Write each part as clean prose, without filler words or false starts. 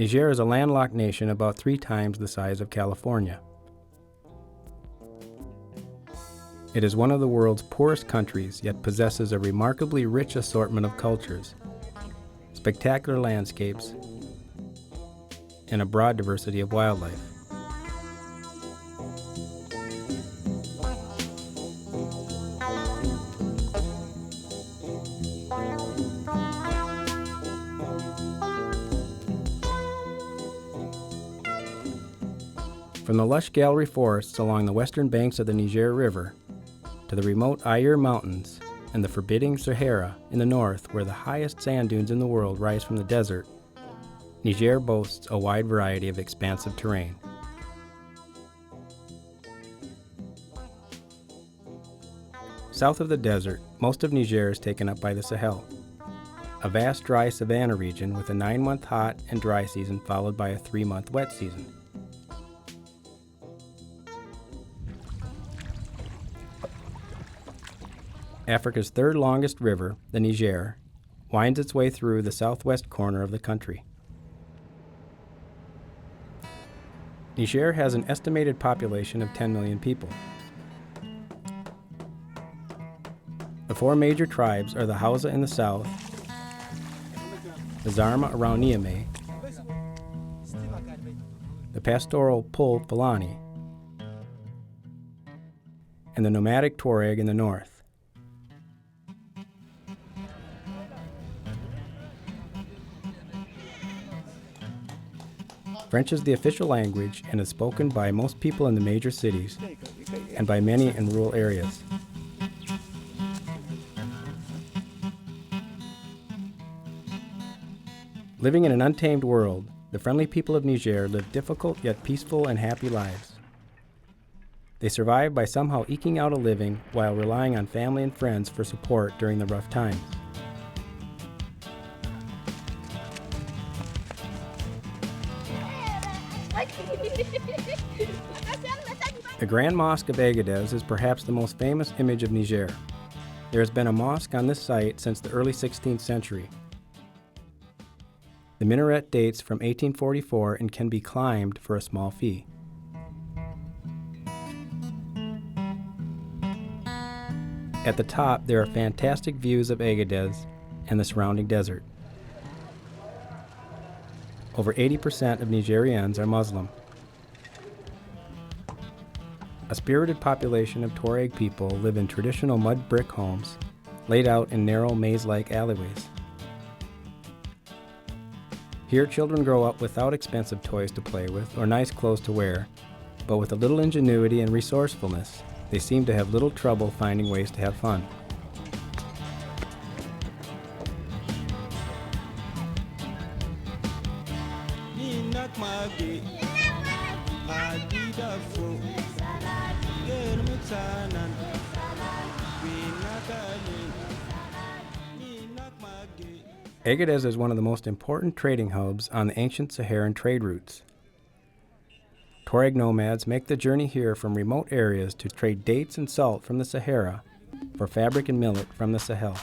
Niger is a landlocked nation about 3 times the size of California. It is one of the world's poorest countries, yet possesses a remarkably rich assortment of cultures, spectacular landscapes, and a broad diversity of wildlife. From the lush gallery forests along the western banks of the Niger River to the remote Aïr Mountains and the forbidding Sahara in the north, where the highest sand dunes in the world rise from the desert, Niger boasts a wide variety of expansive terrain. South of the desert, most of Niger is taken up by the Sahel, a vast dry savanna region with a 9-month hot and dry season followed by a 3-month wet season. Africa's third longest river, the Niger, winds its way through the southwest corner of the country. Niger has an estimated population of 10 million people. The 4 major tribes are the Hausa in the south, the Zarma around Niamey, the pastoral Pul Fulani, and the nomadic Tuareg in the north. French is the official language and is spoken by most people in the major cities and by many in rural areas. Living in an untamed world, the friendly people of Niger live difficult yet peaceful and happy lives. They survive by somehow eking out a living while relying on family and friends for support during the rough times. The Grand Mosque of Agadez is perhaps the most famous image of Niger. There has been a mosque on this site since the early 16th century. The minaret dates from 1844 and can be climbed for a small fee. At the top, there are fantastic views of Agadez and the surrounding desert. Over 80% of Nigerians are Muslim. A spirited population of Tuareg people live in traditional mud brick homes laid out in narrow maze-like alleyways. Here, children grow up without expensive toys to play with or nice clothes to wear, but with a little ingenuity and resourcefulness, they seem to have little trouble finding ways to have fun. Agadez is one of the most important trading hubs on the ancient Saharan trade routes. Tuareg nomads make the journey here from remote areas to trade dates and salt from the Sahara for fabric and millet from the Sahel.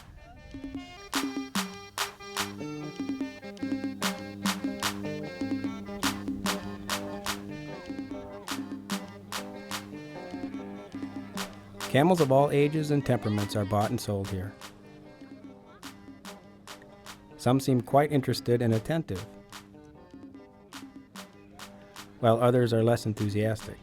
Camels of all ages and temperaments are bought and sold here. Some seem quite interested and attentive, while others are less enthusiastic.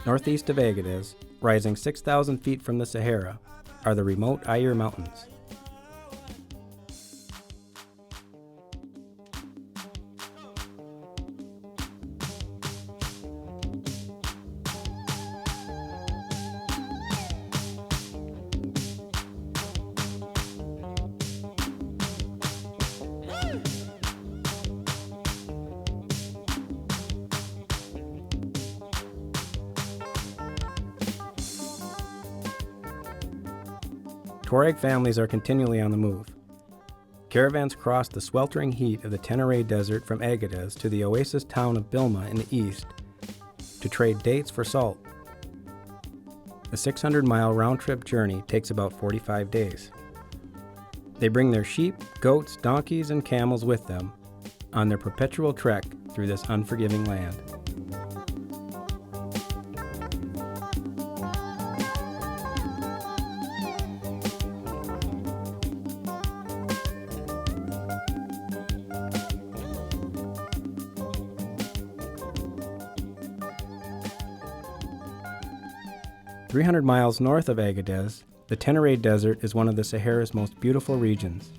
Northeast of Agadez, rising 6,000 feet from the Sahara, are the remote Ayr Mountains. Tuareg families are continually on the move. Caravans cross the sweltering heat of the Tenere Desert from Agadez to the oasis town of Bilma in the east to trade dates for salt. The 600-mile round-trip journey takes about 45 days. They bring their sheep, goats, donkeys, and camels with them on their perpetual trek through this unforgiving land. "300 miles north of Agadez, the Tenere Desert is one of the Sahara's most beautiful regions,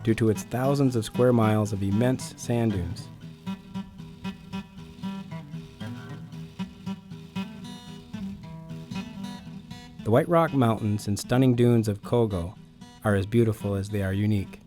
due to its thousands of square miles of immense sand dunes. The White Rock Mountains and stunning dunes of Kogo are as beautiful as they are unique.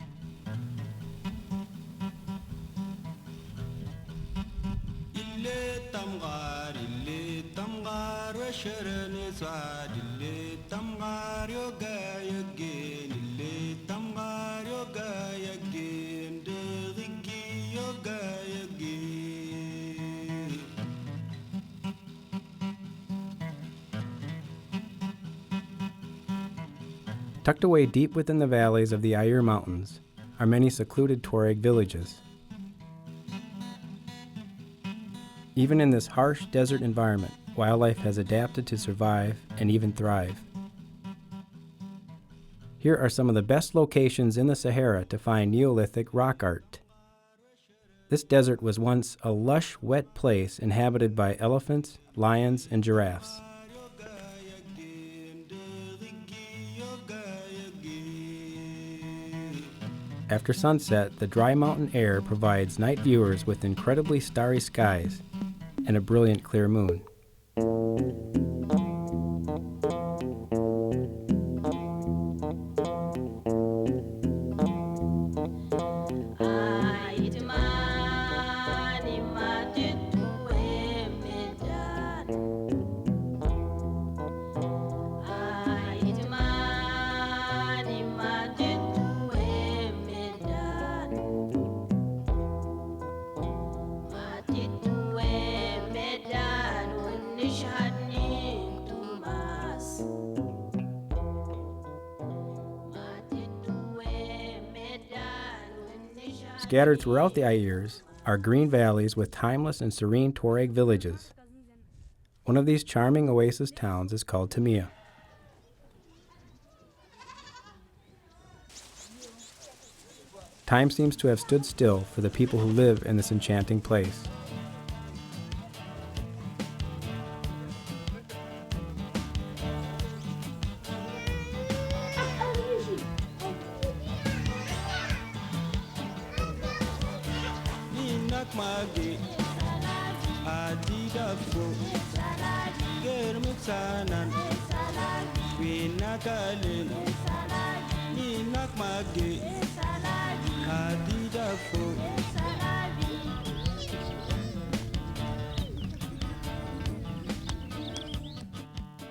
Tucked away deep within the valleys of the Ayr Mountains are many secluded Tuareg villages. Even in this harsh desert environment, wildlife has adapted to survive and even thrive. Here are some of the best locations in the Sahara to find Neolithic rock art. This desert was once a lush, wet place inhabited by elephants, lions, and giraffes. After sunset, the dry mountain air provides night viewers with incredibly starry skies and a brilliant clear moon. Scattered throughout the Ayrs are green valleys with timeless and serene Tuareg villages. One of these charming oasis towns is called Temia. Time seems to have stood still for the people who live in this enchanting place.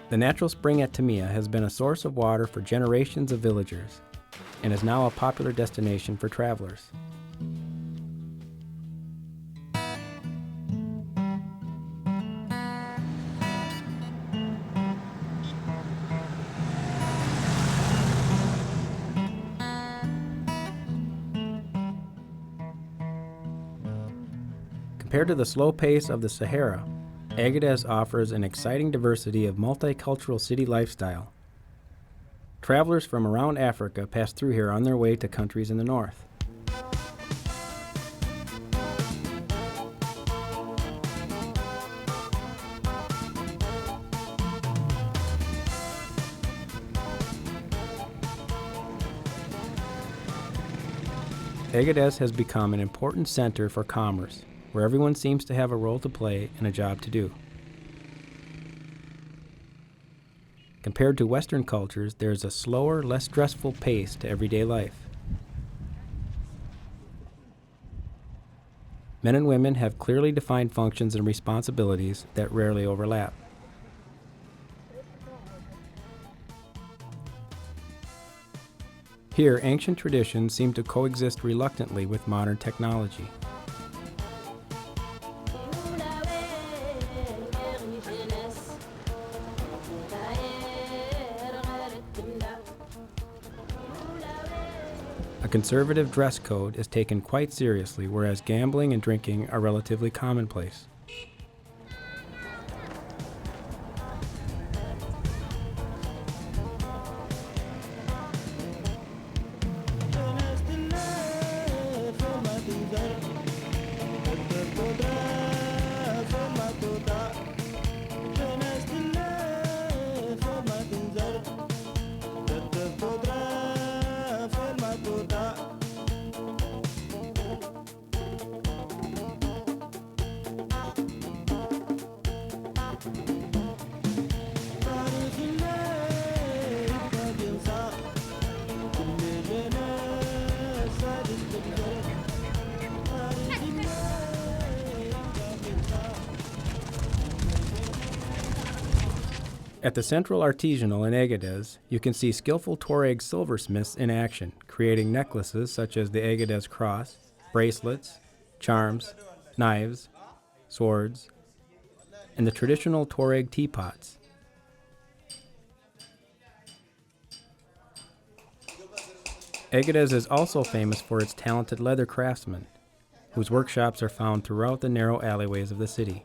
The natural spring at Temia has been a source of water for generations of villagers and is now a popular destination for travelers. Compared to the slow pace of the Sahara, Agadez offers an exciting diversity of multicultural city lifestyle. Travelers from around Africa pass through here on their way to countries in the north. Agadez has become an important center for commerce, where everyone seems to have a role to play and a job to do. Compared to Western cultures, there is a slower, less stressful pace to everyday life. Men and women have clearly defined functions and responsibilities that rarely overlap. Here, ancient traditions seem to coexist reluctantly with modern technology. A conservative dress code is taken quite seriously, whereas gambling and drinking are relatively commonplace. At the Central Artisanal in Agadez, you can see skillful Tuareg silversmiths in action, creating necklaces such as the Agadez cross, bracelets, charms, knives, swords, and the traditional Tuareg teapots. Agadez is also famous for its talented leather craftsmen, whose workshops are found throughout the narrow alleyways of the city.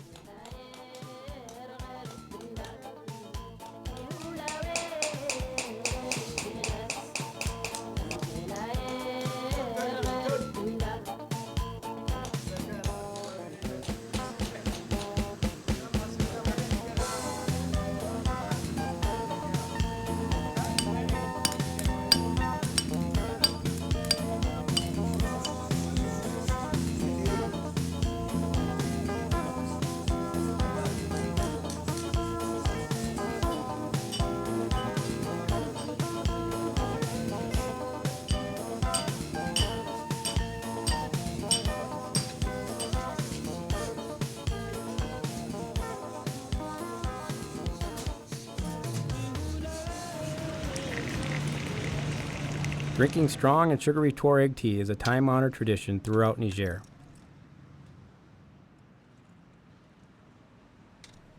Drinking strong and sugary Tuareg tea is a time-honored tradition throughout Niger.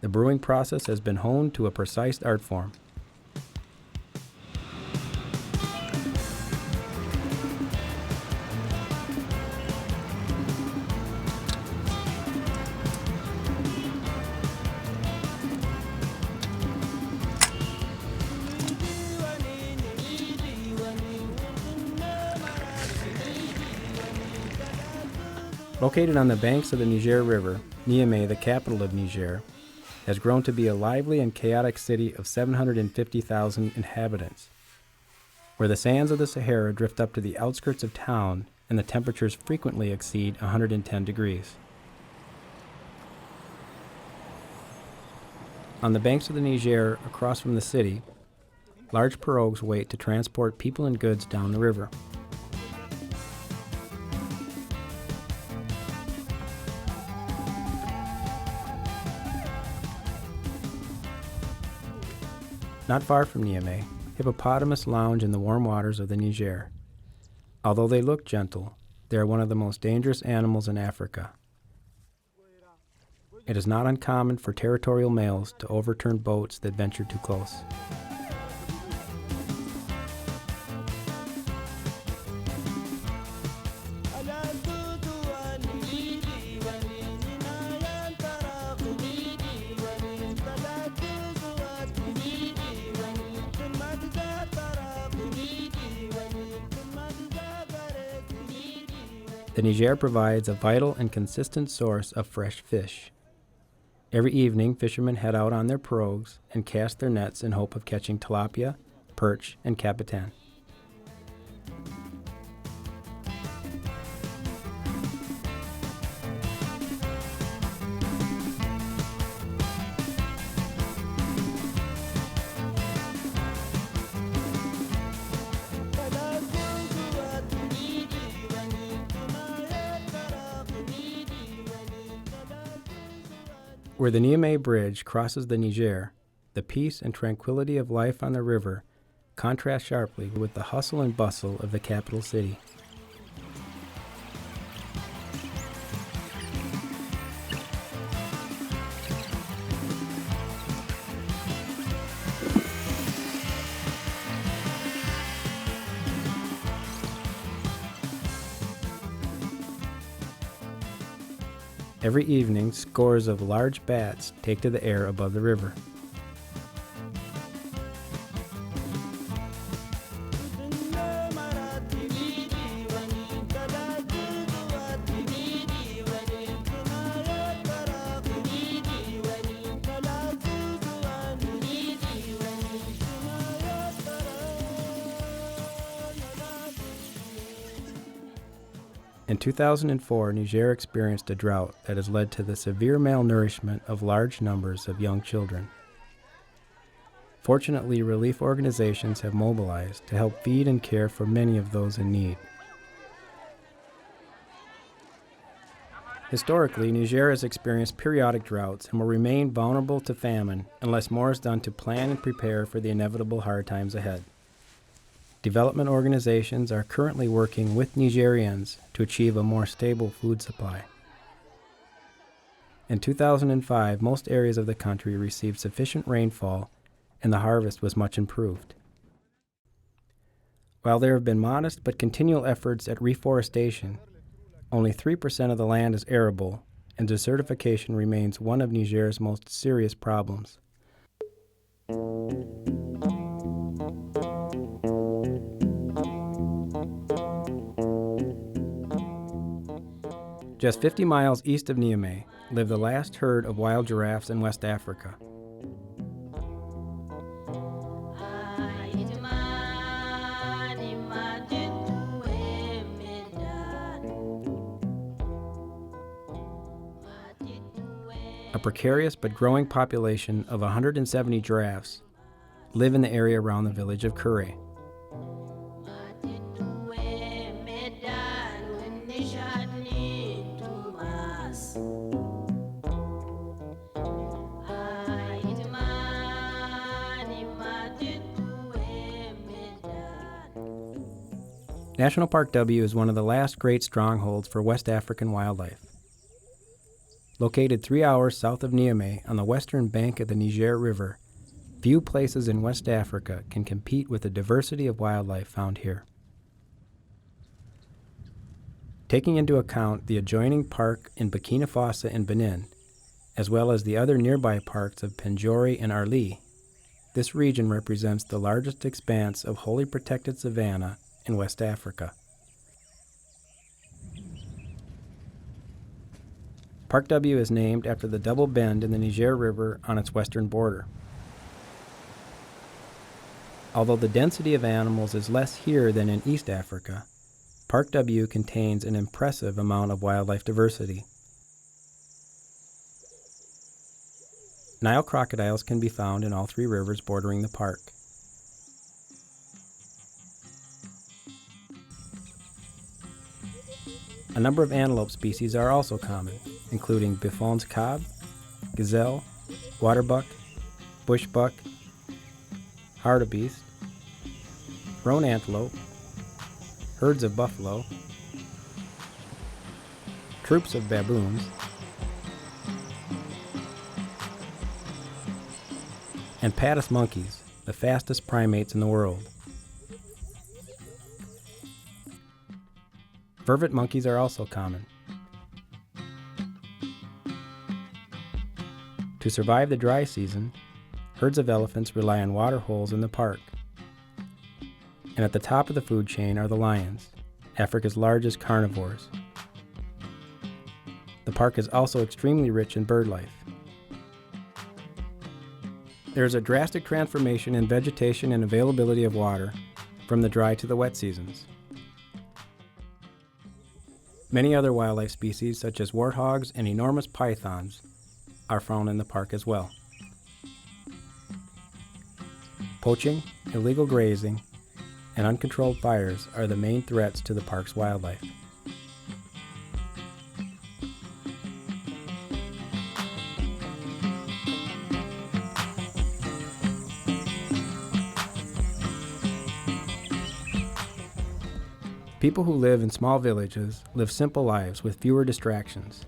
The brewing process has been honed to a precise art form. Located on the banks of the Niger River, Niamey, the capital of Niger, has grown to be a lively and chaotic city of 750,000 inhabitants, where the sands of the Sahara drift up to the outskirts of town and the temperatures frequently exceed 110 degrees. On the banks of the Niger, across from the city, large pirogues wait to transport people and goods down the river. Not far from Niamey, hippopotamus lounge in the warm waters of the Niger. Although they look gentle, they are one of the most dangerous animals in Africa. It is not uncommon for territorial males to overturn boats that venture too close. The Niger provides a vital and consistent source of fresh fish. Every evening, fishermen head out on their pirogues and cast their nets in hope of catching tilapia, perch, and capitan. Where the Niamey Bridge crosses the Niger, the peace and tranquility of life on the river contrast sharply with the hustle and bustle of the capital city. Every evening, scores of large bats take to the air above the river. In 2004, Niger experienced a drought that has led to the severe malnourishment of large numbers of young children. Fortunately, relief organizations have mobilized to help feed and care for many of those in need. Historically, Niger has experienced periodic droughts and will remain vulnerable to famine unless more is done to plan and prepare for the inevitable hard times ahead. Development organizations are currently working with Nigerians to achieve a more stable food supply. In 2005, most areas of the country received sufficient rainfall and the harvest was much improved. While there have been modest but continual efforts at reforestation, only 3% of the land is arable, and desertification remains one of Niger's most serious problems. Just 50 miles east of Niamey live the last herd of wild giraffes in West Africa. A precarious but growing population of 170 giraffes live in the area around the village of Kure. National Park W is one of the last great strongholds for West African wildlife. Located 3 hours south of Niamey on the western bank of the Niger River, few places in West Africa can compete with the diversity of wildlife found here. Taking into account the adjoining park in Burkina Faso and Benin, as well as the other nearby parks of Penjori and Arli, this region represents the largest expanse of wholly protected savanna in West Africa. Park W is named after the double bend in the Niger River on its western border. Although the density of animals is less here than in East Africa, Park W contains an impressive amount of wildlife diversity. Nile crocodiles can be found in all 3 rivers bordering the park. A number of antelope species are also common, including Biffon's cob, gazelle, waterbuck, bushbuck, hartebeest, roan antelope, herds of buffalo, troops of baboons, and Patus monkeys, the fastest primates in the world. Vervet monkeys are also common. To survive the dry season, herds of elephants rely on water holes in the park. And at the top of the food chain are the lions, Africa's largest carnivores. The park is also extremely rich in bird life. There is a drastic transformation in vegetation and availability of water from the dry to the wet seasons. Many other wildlife species, such as warthogs and enormous pythons, are found in the park as well. Poaching, illegal grazing, and uncontrolled fires are the main threats to the park's wildlife. People who live in small villages live simple lives with fewer distractions,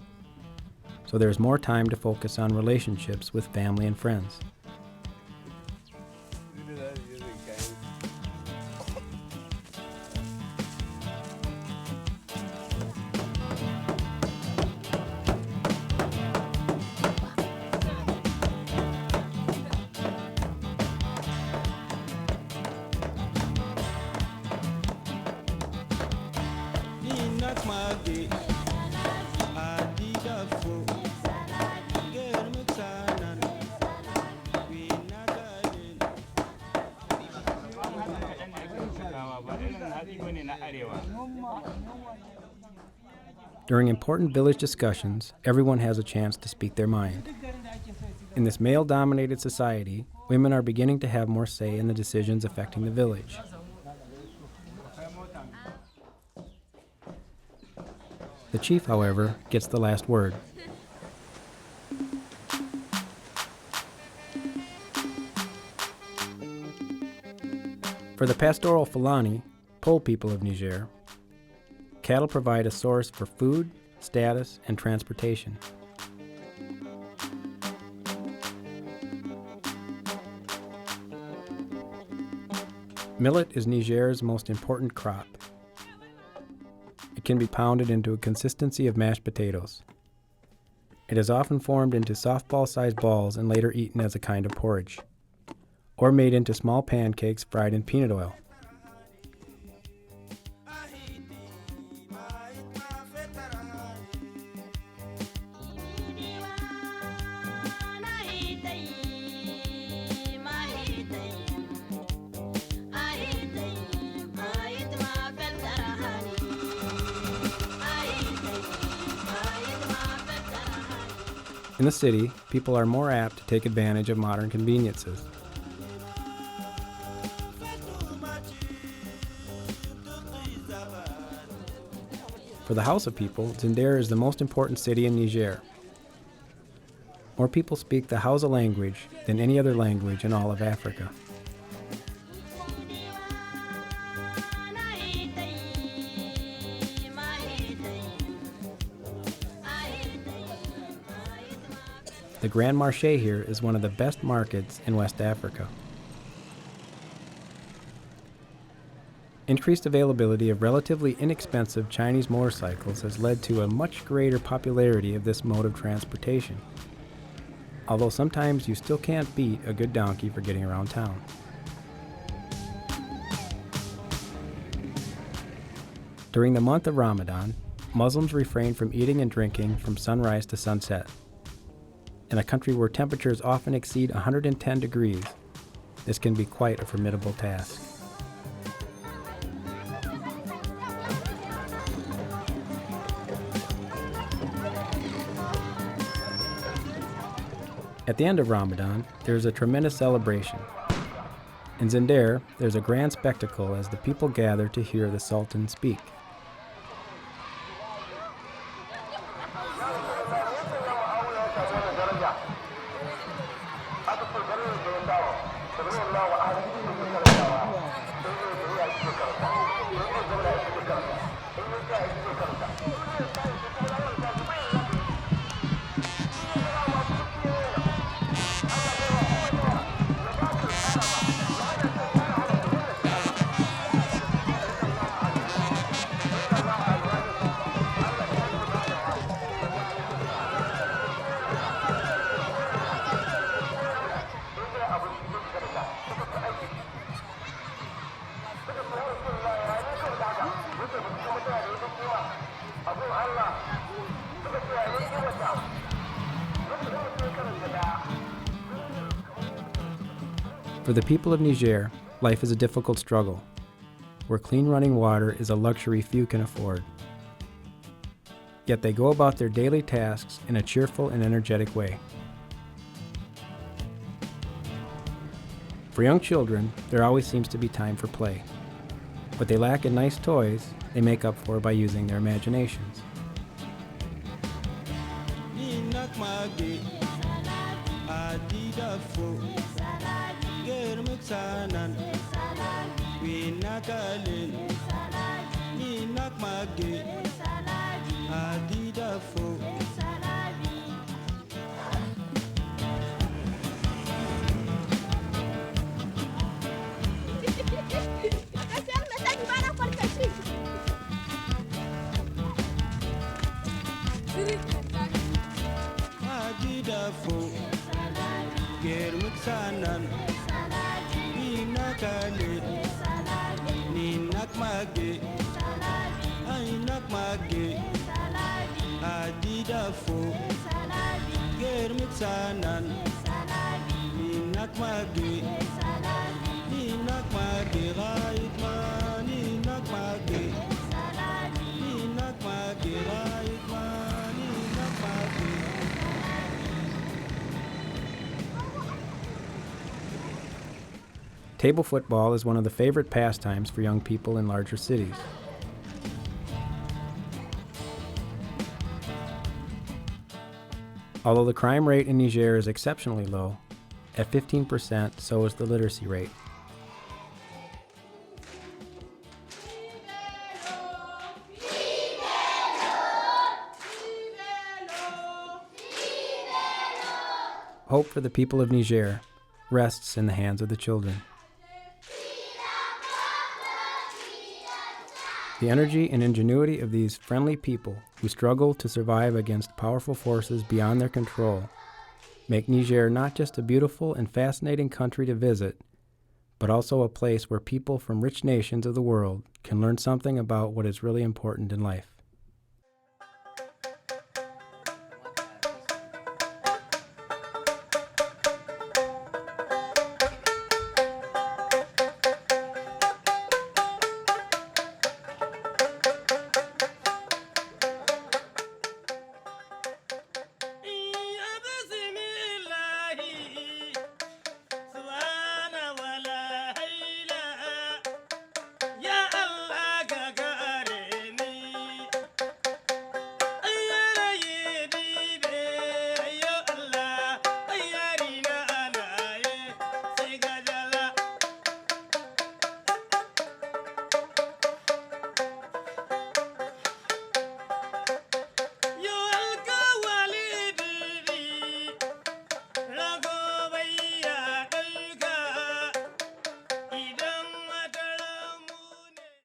so there's more time to focus on relationships with family and friends. During important village discussions, everyone has a chance to speak their mind. In this male-dominated society, women are beginning to have more say in the decisions affecting the village. The chief, however, gets the last word. For the pastoral Fulani, Pole people of Niger, cattle provide a source for food, status, and transportation. Millet is Niger's most important crop. It can be pounded into a consistency of mashed potatoes. It is often formed into softball-sized balls and later eaten as a kind of porridge, or made into small pancakes fried in peanut oil. In the city, people are more apt to take advantage of modern conveniences. For the Hausa people, Zender is the most important city in Niger. More people speak the Hausa language than any other language in all of Africa. The Grand Marché here is one of the best markets in West Africa. Increased availability of relatively inexpensive Chinese motorcycles has led to a much greater popularity of this mode of transportation, although sometimes you still can't beat a good donkey for getting around town. During the month of Ramadan, Muslims refrain from eating and drinking from sunrise to sunset. In a country where temperatures often exceed 110 degrees, this can be quite a formidable task. At the end of Ramadan, there is a tremendous celebration. In Zender, there's a grand spectacle as the people gather to hear the Sultan speak. For the people of Niger, life is a difficult struggle, where clean running water is a luxury few can afford. Yet they go about their daily tasks in a cheerful and energetic way. For young children, there always seems to be time for play. What they lack in nice toys, they make up for by using their imaginations. mage, adida fo. Adida fo, germut sanan, inakale, ninak mage, ainak mage, adida fo, germut sanan, ninak mage, right man, ninak mage, right man, ninak mage. Table football is one of the favorite pastimes for young people in larger cities. Although the crime rate in Niger is exceptionally low, at 15%, so is the literacy rate. Hope for the people of Niger rests in the hands of the children. The energy and ingenuity of these friendly people who struggle to survive against powerful forces beyond their control make Niger not just a beautiful and fascinating country to visit, but also a place where people from rich nations of the world can learn something about what is really important in life.